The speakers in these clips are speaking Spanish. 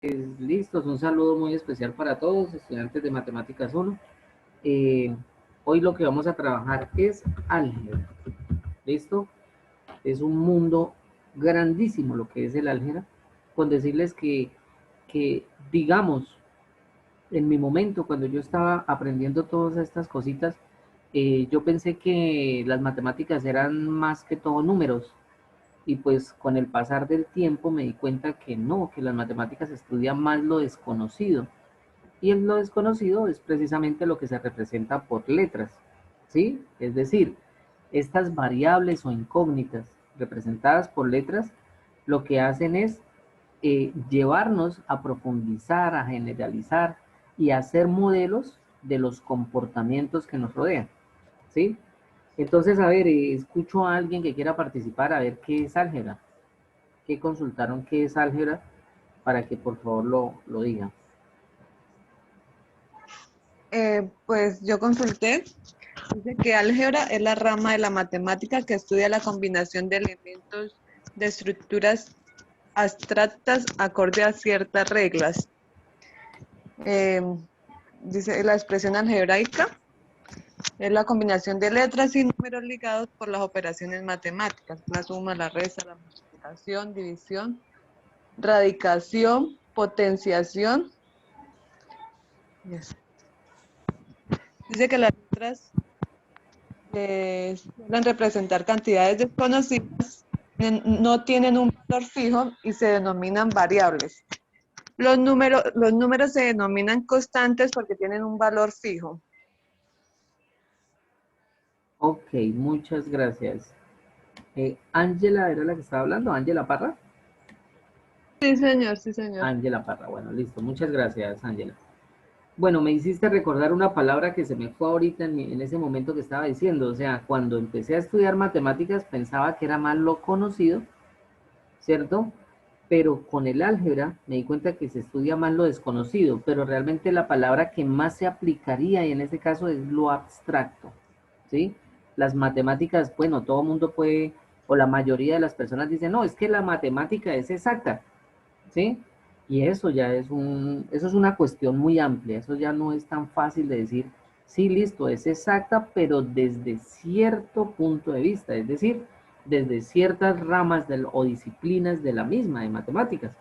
Listos, un saludo muy especial para todos, estudiantes de Matemáticas 1. Hoy lo que vamos a trabajar es álgebra. ¿Listo? Es un mundo grandísimo lo que es el álgebra. Con decirles que digamos, en mi momento, cuando yo estaba aprendiendo todas estas cositas, yo pensé que las matemáticas eran más que todo números. Y pues con el pasar del tiempo me di cuenta que no, que las matemáticas estudian más lo desconocido. Y en lo desconocido es precisamente lo que se representa por letras, ¿sí? Es decir, estas variables o incógnitas representadas por letras, lo que hacen es llevarnos a profundizar, a generalizar y a hacer modelos de los comportamientos que nos rodean, ¿sí? Entonces, a ver, escucho a alguien que quiera participar a ver qué es álgebra, qué consultaron qué es álgebra, para que por favor lo digan. Pues yo consulté, dice que álgebra es la rama de la matemática que estudia la combinación de elementos de estructuras abstractas acorde a ciertas reglas. Dice la expresión algebraica es la combinación de letras y números ligados por las operaciones matemáticas, la suma, la resta, la multiplicación, división, radicación, potenciación. Yes. Dice que las letras suelen representar cantidades desconocidas, no tienen un valor fijo y se denominan variables. Los números se denominan constantes porque tienen un valor fijo. Ok, muchas gracias. Ángela era la que estaba hablando, Ángela Parra. Sí, señor, sí, señor. Ángela Parra, bueno, listo. Muchas gracias, Ángela. Bueno, me hiciste recordar una palabra que se me fue ahorita en ese momento que estaba diciendo. O sea, cuando empecé a estudiar matemáticas pensaba que era más lo conocido, ¿cierto? Pero con el álgebra me di cuenta que se estudia más lo desconocido, pero realmente la palabra que más se aplicaría y en este caso es lo abstracto, ¿sí? Las matemáticas, bueno, todo el mundo puede, o la mayoría de las personas dicen, no, es que la matemática es exacta, ¿sí? Y eso ya eso es una cuestión muy amplia, eso ya no es tan fácil de decir, sí, listo, es exacta, pero desde cierto punto de vista, es decir, desde ciertas ramas o disciplinas de la misma, de matemáticas.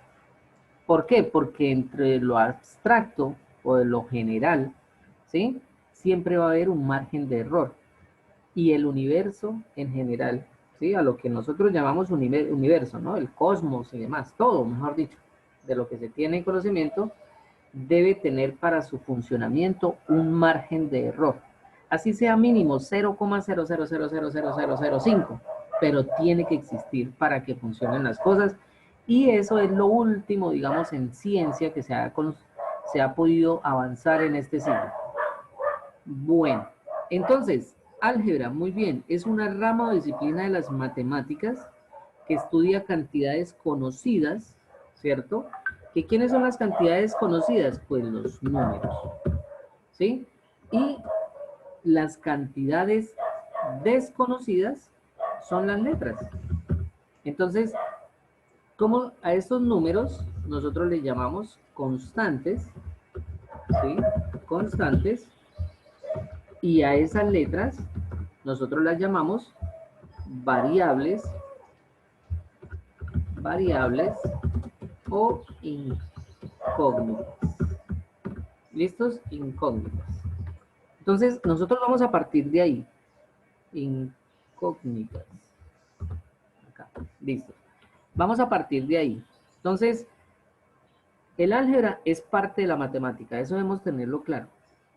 ¿Por qué? Porque entre lo abstracto o de lo general, ¿sí? Siempre va a haber un margen de error. Y el universo en general, ¿sí? A lo que nosotros llamamos universo, ¿no? El cosmos y demás, todo, mejor dicho, de lo que se tiene conocimiento, debe tener para su funcionamiento un margen de error. Así sea mínimo 0,0000005, pero tiene que existir para que funcionen las cosas. Y eso es lo último, digamos, en ciencia que se ha podido avanzar en este siglo. Bueno, entonces, álgebra, muy bien, es una rama o disciplina de las matemáticas que estudia cantidades conocidas, ¿cierto? ¿Que quiénes son las cantidades conocidas? Pues los números, ¿sí? Y las cantidades desconocidas son las letras. Entonces, como a estos números nosotros les llamamos constantes, ¿sí? Constantes, y a esas letras nosotros las llamamos variables, variables o incógnitas. ¿Listos? Incógnitas. Entonces, nosotros vamos a partir de ahí. Incógnitas. Acá. Listo. Vamos a partir de ahí. Entonces, el álgebra es parte de la matemática. Eso debemos tenerlo claro.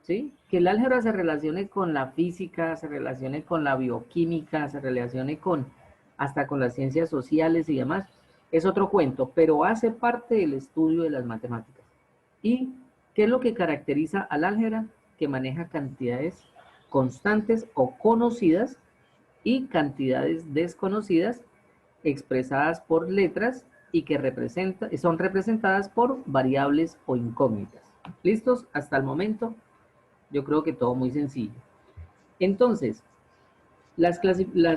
¿Sí? Que el álgebra se relacione con la física, se relacione con la bioquímica, se relacione hasta con las ciencias sociales y demás, es otro cuento, pero hace parte del estudio de las matemáticas. ¿Y qué es lo que caracteriza al álgebra? Que maneja cantidades constantes o conocidas y cantidades desconocidas expresadas por letras y que son representadas por variables o incógnitas. ¿Listos? Hasta el momento, yo creo que todo muy sencillo. Entonces, las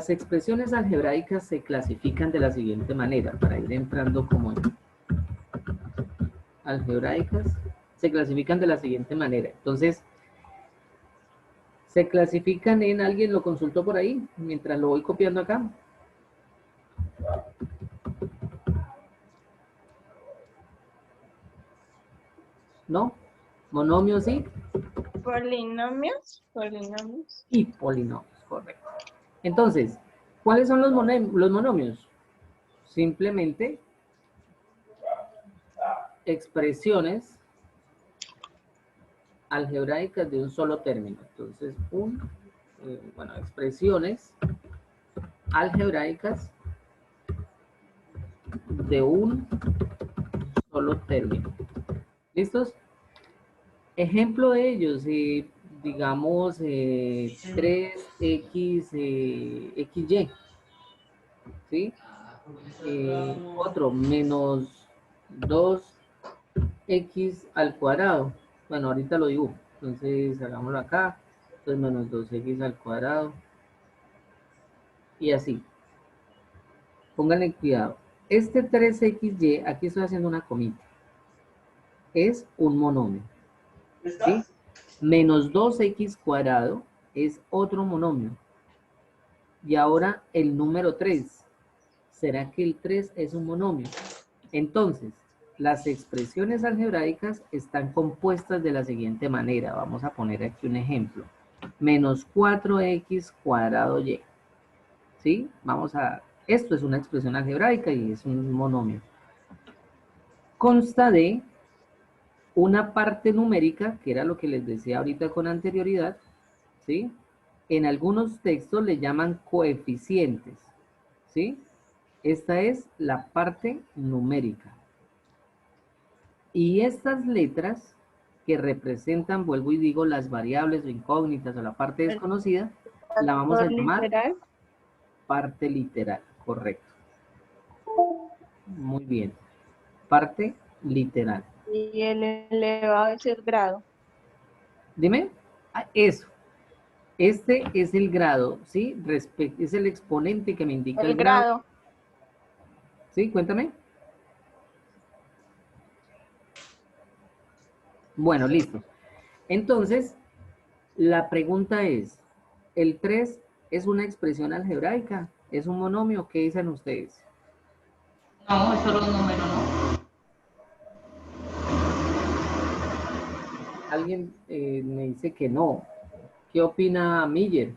expresiones algebraicas se clasifican de la siguiente manera, para ir entrando como algebraicas se clasifican de la siguiente manera. Entonces, se clasifican en, ¿alguien lo consultó por ahí? Mientras lo voy copiando acá. ¿No? Monomios sí. Polinomios. Y polinomios, correcto. Entonces, ¿cuáles son los monomios? Simplemente expresiones algebraicas de un solo término. Entonces, bueno, expresiones algebraicas de un solo término. ¿Listos? Ejemplo de ellos, digamos 3x, xy, ¿sí? Otro, menos 2x al cuadrado. Bueno, ahorita lo dibujo. Entonces, hagámoslo acá. Entonces, menos 2x al cuadrado. Y así. Pónganle cuidado. Este 3xy, aquí estoy haciendo una comita. Es un monomio. ¿Sí? Menos 2x cuadrado es otro monomio. Y ahora el número 3. ¿Será que el 3 es un monomio? Entonces, las expresiones algebraicas están compuestas de la siguiente manera. Vamos a poner aquí un ejemplo. Menos 4x cuadrado y. ¿Sí? Esto es una expresión algebraica y es un monomio. Consta de una parte numérica, que era lo que les decía ahorita con anterioridad, ¿sí? En algunos textos le llaman coeficientes, ¿sí? Esta es la parte numérica. Y estas letras que representan, vuelvo y digo, las variables o incógnitas o la parte desconocida, la vamos a llamar parte literal, correcto. Muy bien. Parte literal. Y el elevado es el grado. Dime. Eso. Este es el grado, ¿sí? Es el exponente que me indica el grado. ¿Sí? Cuéntame. Bueno, listo. Entonces, la pregunta es, ¿el 3 es una expresión algebraica? ¿Es un monomio? ¿Qué dicen ustedes? No, es solo un número, ¿no? Alguien me dice que no. ¿Qué opina Miller?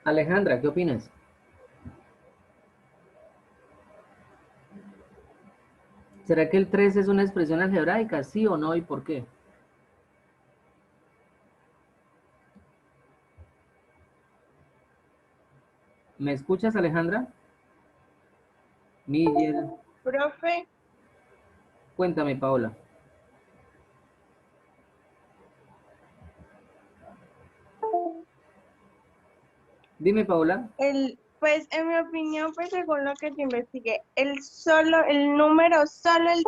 Alejandra, ¿qué opinas? ¿Será que el 3 es una expresión algebraica? ¿Sí o no? ¿Y por qué? ¿Me escuchas, Alejandra? Miller. Profe. Cuéntame, Paola. Dime, Paola. Pues en mi opinión, pues según lo que yo investigué, el número solo el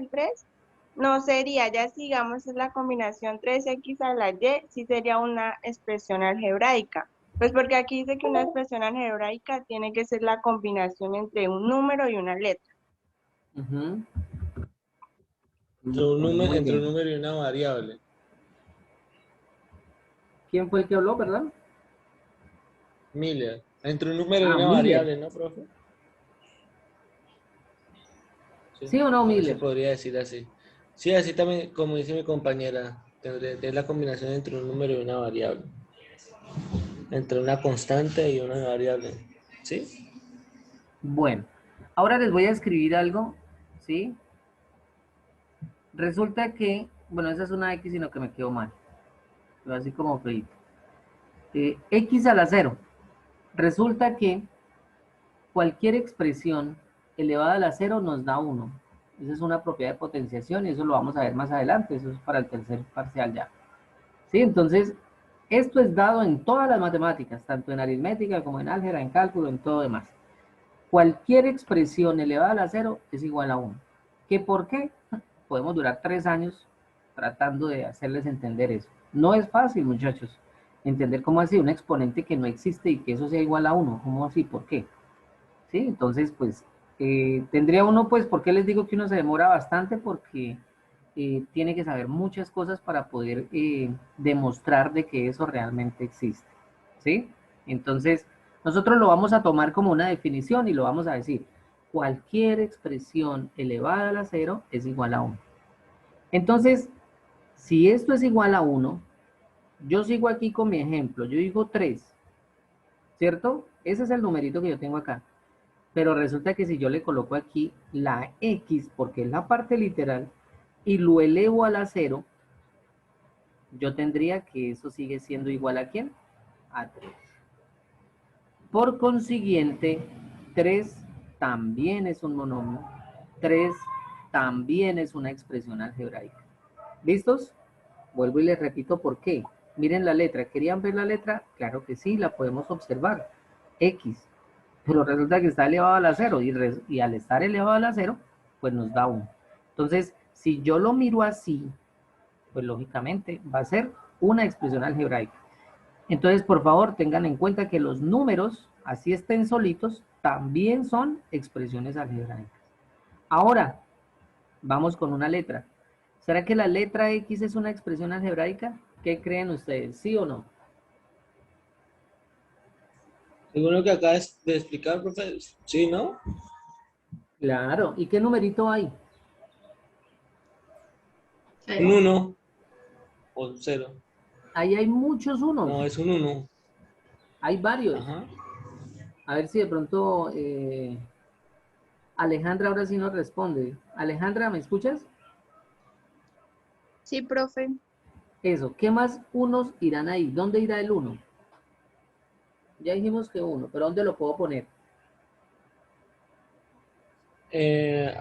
3 no sería, ya sigamos es la combinación 3x a la y, sí sería una expresión algebraica. Pues porque aquí dice que una expresión algebraica tiene que ser la combinación entre un número y una letra. Uh-huh. Entre un número y una variable. ¿Quién fue el que habló, verdad? Miller. Entre un número y una Miller. variable, ¿no, profe? ¿Sí o no, Miller? Se podría decir así. Sí, así también, como dice mi compañera, es la combinación entre un número y una variable. Entre una constante y una variable. ¿Sí? Bueno, ahora les voy a escribir algo, ¿sí? Resulta que, bueno, esa es una X, sino que me quedó mal. Pero así como feito. X a la 0. Resulta que cualquier expresión elevada a la 0 nos da 1. Esa es una propiedad de potenciación y eso lo vamos a ver más adelante. Eso es para el tercer parcial ya. ¿Sí? Entonces, esto es dado en todas las matemáticas, tanto en aritmética como en álgebra, en cálculo, en todo demás. Cualquier expresión elevada a la 0 es igual a 1. ¿Qué por qué? Podemos durar 3 años tratando de hacerles entender eso. No es fácil, muchachos. Entender cómo así un exponente que no existe y que eso sea igual a 1. ¿Cómo así? ¿Por qué? ¿Sí? Entonces, pues, tendría uno, pues, ¿por qué les digo que uno se demora bastante? Porque tiene que saber muchas cosas para poder demostrar de que eso realmente existe. ¿Sí? Entonces, nosotros lo vamos a tomar como una definición y lo vamos a decir. Cualquier expresión elevada a la 0 es igual a 1. Entonces, si esto es igual a 1, yo sigo aquí con mi ejemplo. Yo digo 3, ¿cierto? Ese es el numerito que yo tengo acá. Pero resulta que si yo le coloco aquí la X, porque es la parte literal, y lo elevo a la 0, yo tendría que eso sigue siendo igual a ¿quién? A 3. Por consiguiente, 3 también es un monomio. 3 también es una expresión algebraica. ¿Listos? Vuelvo y les repito por qué. Miren la letra. ¿Querían ver la letra? Claro que sí, la podemos observar. X. Pero resulta que está elevado a la 0 y al estar elevado a la 0, pues nos da 1. Entonces, si yo lo miro así, pues lógicamente va a ser una expresión algebraica. Entonces, por favor, tengan en cuenta que los números, así estén solitos, también son expresiones algebraicas. Ahora, vamos con una letra. ¿Será que la letra X es una expresión algebraica? ¿Qué creen ustedes? ¿Sí o no? Según lo que acabas de explicar, profe, sí, ¿no? Claro. ¿Y qué numerito hay? Un Cero. 1 o 0. Ahí hay muchos unos. No, es un 1. Hay varios. Ajá. A ver si de pronto Alejandra ahora sí nos responde. Alejandra, ¿me escuchas? Sí, profe. Eso. ¿Qué más unos irán ahí? ¿Dónde irá el 1? Ya dijimos que 1, pero ¿dónde lo puedo poner? Eh,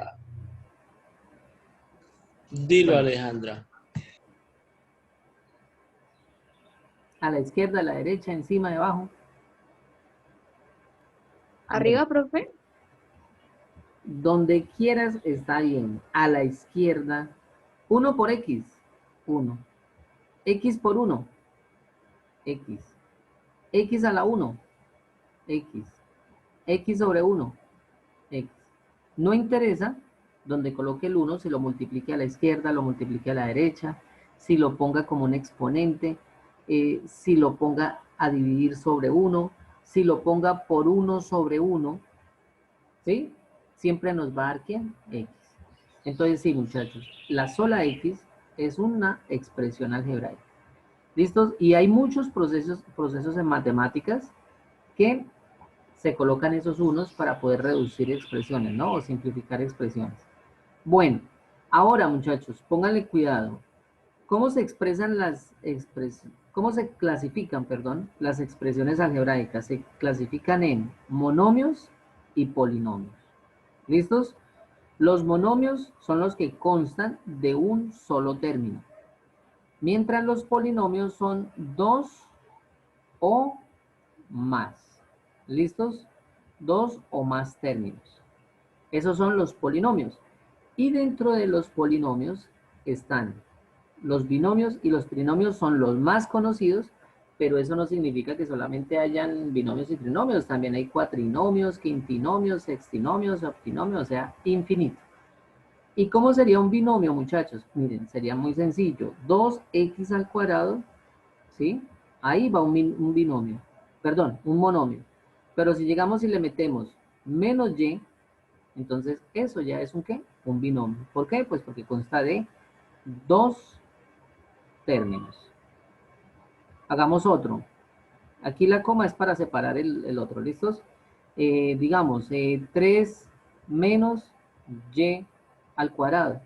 Dilo, Bueno, Alejandra. a la izquierda, a la derecha, encima, debajo. Bueno, Arriba, profe. donde quieras está bien. A la izquierda, 1 por X, 1. X por 1, X. X a la 1, X. X sobre 1, X. No interesa donde coloque el 1, si lo multiplique a la izquierda, lo multiplique a la derecha, si lo ponga como un exponente, si lo ponga a dividir sobre 1, si lo ponga por 1 sobre 1, ¿sí? Siempre nos va a dar ¿quién? X. Entonces, sí, muchachos, la sola X es una expresión algebraica. ¿Listos? Y hay muchos procesos en matemáticas que se colocan esos unos para poder reducir expresiones, ¿no? O simplificar expresiones. Bueno, ahora, muchachos, pónganle cuidado. ¿Cómo se expresan cómo se clasifican, perdón, las expresiones algebraicas? Se clasifican en monomios y polinomios. ¿Listos? Los monomios son los que constan de un solo término, mientras los polinomios son dos o más. ¿Listos? Dos o más términos. Esos son los polinomios. Y dentro de los polinomios están los binomios y los trinomios son los más conocidos, pero eso no significa que solamente hayan binomios y trinomios. También hay cuatrinomios, quintinomios, sextinomios, octinomios, o sea, infinito. ¿Y cómo sería un binomio, muchachos? Miren, sería muy sencillo. 2x al cuadrado, ¿sí? Ahí va un binomio, perdón, un monomio. Pero si llegamos y le metemos menos y, entonces eso ya es un ¿qué? Un binomio. ¿Por qué? Pues porque consta de dos términos. Hagamos otro. Aquí la coma es para separar el otro, ¿listos? Digamos, 3 menos y al cuadrado.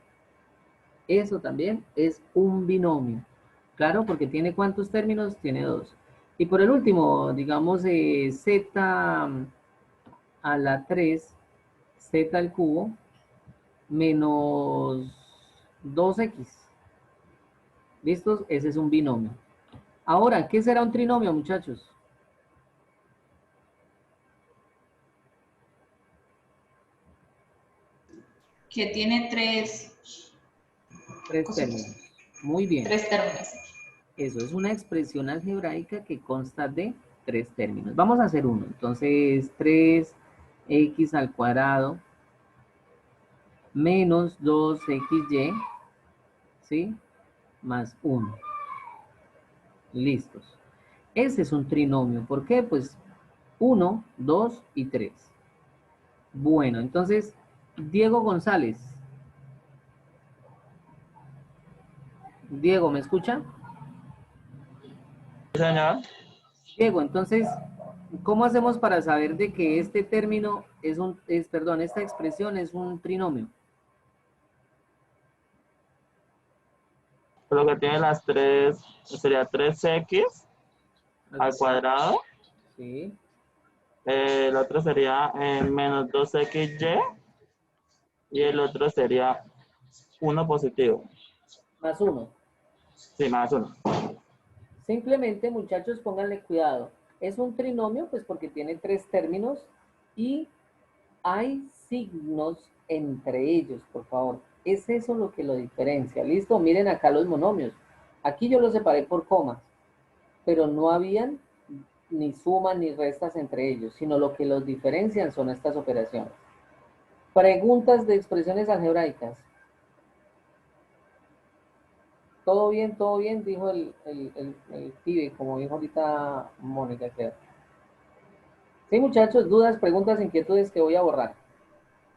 Eso también es un binomio. Claro, porque tiene ¿cuántos términos? Tiene dos. Y por el último, digamos, z a la 3, z al cubo, menos 2x. ¿Listos? Ese es un binomio. Ahora, ¿qué será un trinomio, muchachos? Que tiene tres Tres cositos, términos. Muy bien. tres términos. Eso es una expresión algebraica que consta de 3 términos. Vamos a hacer uno. Entonces, 3x al cuadrado menos 2xy, ¿sí? Más 1. Listos. Ese es un trinomio. ¿Por qué? Pues 1, 2 y 3. Bueno, entonces, Diego González. Diego, ¿me escucha? Sí, señor. Diego, entonces, ¿cómo hacemos para saber de que este término perdón, esta expresión es un trinomio? Lo que tiene las tres, sería 3x al cuadrado. Sí. El otro sería menos 2xy. Y el otro sería 1 positivo. Más 1. Sí, más 1. Simplemente, muchachos, pónganle cuidado. Es un trinomio, pues porque tiene 3 términos y hay signos entre ellos, por favor. Es eso lo que lo diferencia. ¿Listo? Miren acá los monomios. Aquí yo los separé por comas, pero no habían ni sumas ni restas entre ellos, sino lo que los diferencian son estas operaciones. Preguntas de expresiones algebraicas. Todo bien, dijo el pibe, como dijo ahorita Mónica. Sí, muchachos, dudas, preguntas, inquietudes que voy a borrar.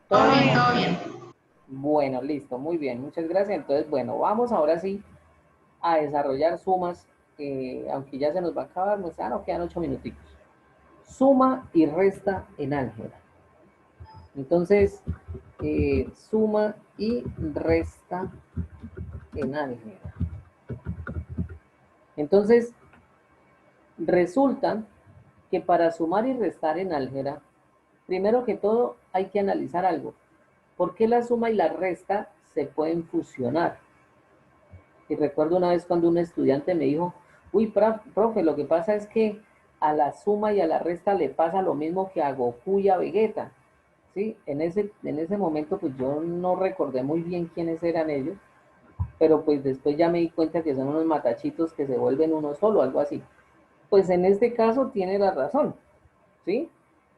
Todo bien, todo bien. Bueno, listo, muy bien, muchas gracias. Entonces, bueno, vamos ahora sí a desarrollar sumas, aunque ya se nos va a acabar, nos quedan 8 minutitos. Suma y resta en álgebra. Entonces, suma y resta en álgebra. Entonces, resulta que para sumar y restar en álgebra, primero que todo hay que analizar algo. ¿Por qué la suma y la resta se pueden fusionar? Y recuerdo una vez cuando un estudiante me dijo, uy, profe, lo que pasa es que a la suma y a la resta le pasa lo mismo que a Goku y a Vegeta. ¿Sí? En ese momento pues yo no recordé muy bien quiénes eran ellos, pero pues después ya me di cuenta que son unos matachitos que se vuelven uno solo, algo así. Pues en este caso tiene la razón, ¿sí?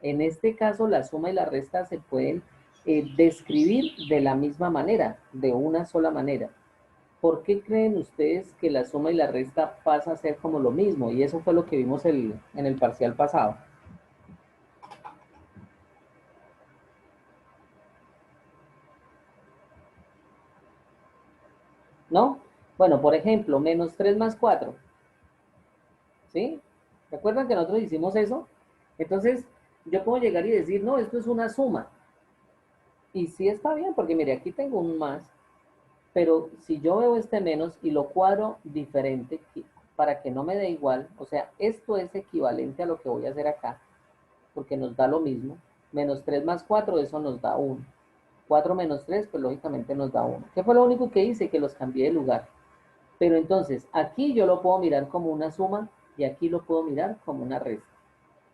En este caso la suma y la resta se pueden describir de la misma manera, de una sola manera. ¿Por qué creen ustedes que la suma y la resta pasa a ser como lo mismo? Y eso fue lo que vimos en el parcial pasado. ¿No? Bueno, por ejemplo, menos 3 más 4. ¿Sí? ¿Recuerdan que nosotros hicimos eso? Entonces, yo puedo llegar y decir, no, esto es una suma. Y sí está bien, porque mire, aquí tengo un más, pero si yo veo este menos y lo cuadro diferente, para que no me dé igual, o sea, esto es equivalente a lo que voy a hacer acá, porque nos da lo mismo. Menos 3 más 4, eso nos da 1. 4 menos 3, pues lógicamente nos da 1. ¿Qué fue lo único que hice? Que los cambié de lugar. Pero entonces, aquí yo lo puedo mirar como una suma y aquí lo puedo mirar como una resta.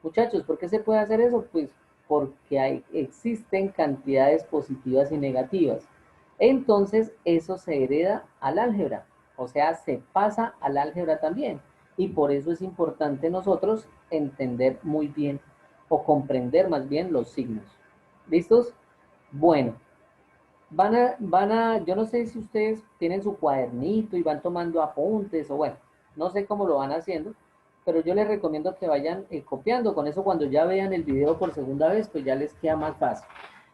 Muchachos, ¿por qué se puede hacer eso? Pues porque existen cantidades positivas y negativas. Entonces, eso se hereda al álgebra, o sea, se pasa al álgebra también. Y por eso es importante nosotros entender muy bien o comprender más bien los signos. ¿Listos? Bueno, yo no sé si ustedes tienen su cuadernito y van tomando apuntes o bueno, no sé cómo lo van haciendo, pero yo les recomiendo que vayan copiando. Con eso cuando ya vean el video por segunda vez, pues ya les queda más fácil.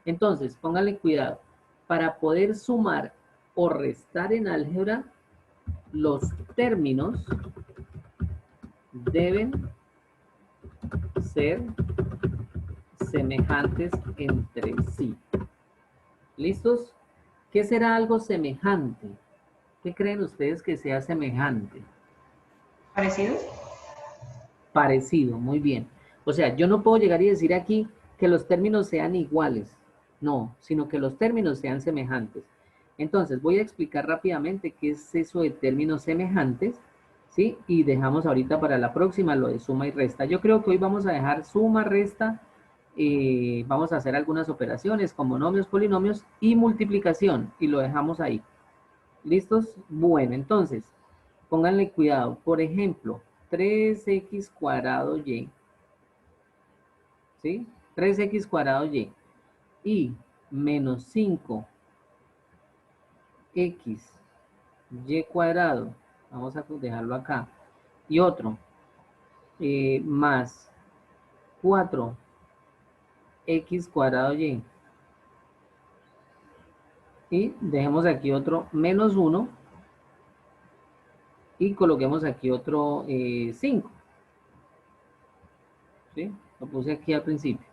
Entonces, pónganle cuidado. Para poder sumar o restar en álgebra, los términos deben ser semejantes entre sí. ¿Listos? ¿Qué será algo semejante? ¿Qué creen ustedes que sea semejante? ¿Parecido? Parecido, muy bien. O sea, yo no puedo llegar y decir aquí que los términos sean iguales. No, sino que los términos sean semejantes. Entonces, voy a explicar rápidamente qué es eso de términos semejantes, ¿sí? Y dejamos ahorita para la próxima lo de suma y resta. Yo creo que hoy vamos a dejar suma, resta, vamos a hacer algunas operaciones como monomios, polinomios y multiplicación, y lo dejamos ahí. ¿Listos? Bueno, entonces, Pónganle cuidado. Por ejemplo, 3x cuadrado y. ¿Sí? 3x cuadrado y menos 5x y cuadrado. Vamos a dejarlo acá. Y otro. Más 4x cuadrado y. Y dejemos aquí otro menos 1. Y coloquemos aquí otro 5. ¿Sí? Lo puse aquí al principio.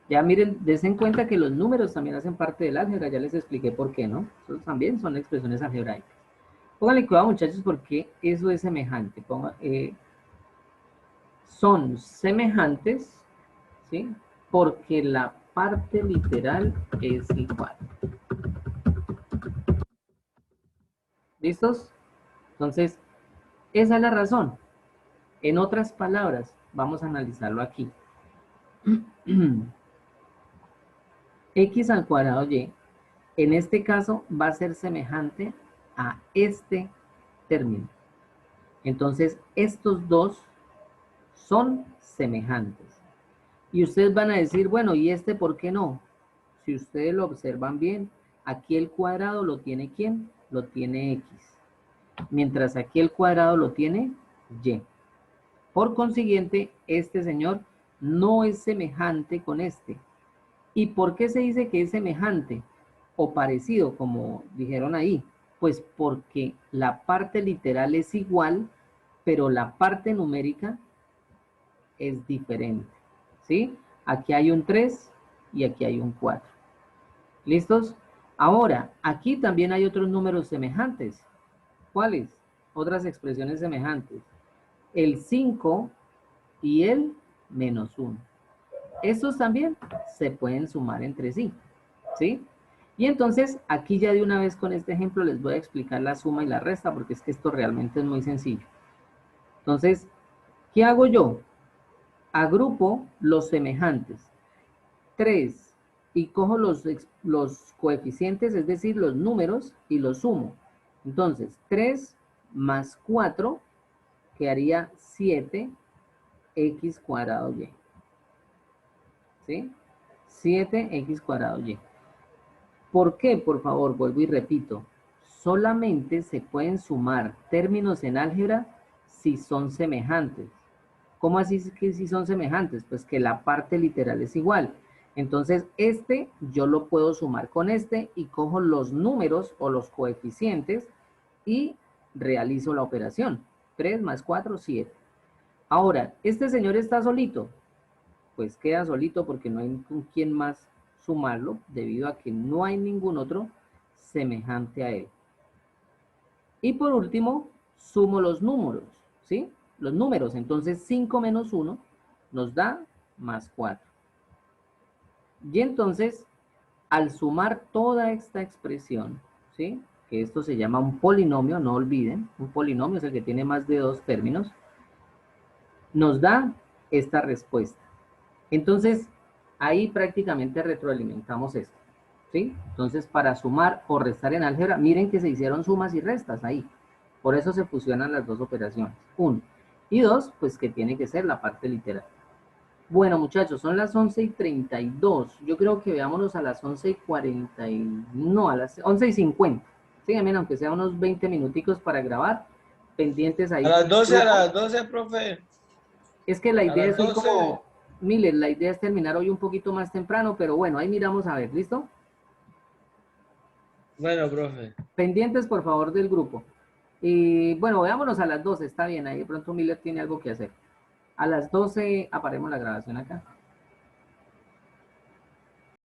Ya miren, dense en cuenta que los números también hacen parte del álgebra. Ya les expliqué por qué, ¿no? Esos también son expresiones algebraicas. Pónganle cuidado, muchachos, porque eso es semejante. Son semejantes, ¿sí? Porque la parte literal es igual. ¿Listos? Entonces, esa es la razón. En otras palabras, vamos a analizarlo aquí. X al cuadrado y, en este caso, va a ser semejante a este término. Entonces, estos dos son semejantes. Y ustedes van a decir, bueno, ¿y este por qué no? Si ustedes lo observan bien, aquí el cuadrado lo tiene ¿quién? Lo tiene X. Mientras aquí el cuadrado lo tiene Y. Por consiguiente, este señor no es semejante con este. ¿Y por qué se dice que es semejante o parecido, como dijeron ahí? Pues porque la parte literal es igual, pero la parte numérica es diferente, ¿sí? Aquí hay un 3 y aquí hay un 4. ¿Listos? Ahora, aquí también hay otros números semejantes. ¿Cuáles? Otras expresiones semejantes. El 5 y el menos 1. Estos también se pueden sumar entre sí, ¿sí? Y entonces, aquí ya de una vez con este ejemplo les voy a explicar la suma y la resta, porque es que esto realmente es muy sencillo. Entonces, ¿qué hago yo? Agrupo los semejantes. 3, y cojo los coeficientes, es decir, los números, y los sumo. Entonces, 3 más 4 quedaría 7x cuadrado y. ¿Sí? 7x cuadrado y. ¿Por qué? Por favor, vuelvo y repito. Solamente se pueden sumar términos en álgebra si son semejantes. ¿Cómo así que si son semejantes? Pues que la parte literal es igual. Entonces, este yo lo puedo sumar con este y cojo los números o los coeficientes y realizo la operación. 3 más 4, 7. Ahora, este señor está solito. Pues queda solito porque no hay con quién más sumarlo, debido a que no hay ningún otro semejante a él. Y por último, sumo los números, ¿sí? Los números, entonces 5 menos 1 nos da más 4. Y entonces, al sumar toda esta expresión, ¿sí? Que esto se llama un polinomio, no olviden, un polinomio es el que tiene más de 2 términos, nos da esta respuesta. Entonces, ahí prácticamente retroalimentamos esto, ¿sí? Entonces, para sumar o restar en álgebra, miren que se hicieron sumas y restas ahí. Por eso se fusionan las dos operaciones. 1. Y 2, pues que tiene que ser la parte literal. Bueno, muchachos, son las 11:32. Yo creo que veámonos a las 11:40 no, a las 11:50. Síganme, aunque sea unos 20 minuticos para grabar. Pendientes ahí. A las 12, profe. Es que la idea A es las hoy 12. como... Miren, la idea es terminar hoy un poquito más temprano, pero bueno, ahí miramos a ver, ¿listo? Bueno, profe. Pendientes, por favor, del grupo. Y bueno, veámonos a las 12, está bien, ahí de pronto Miller tiene algo que hacer. A las 12 aparemos la grabación acá.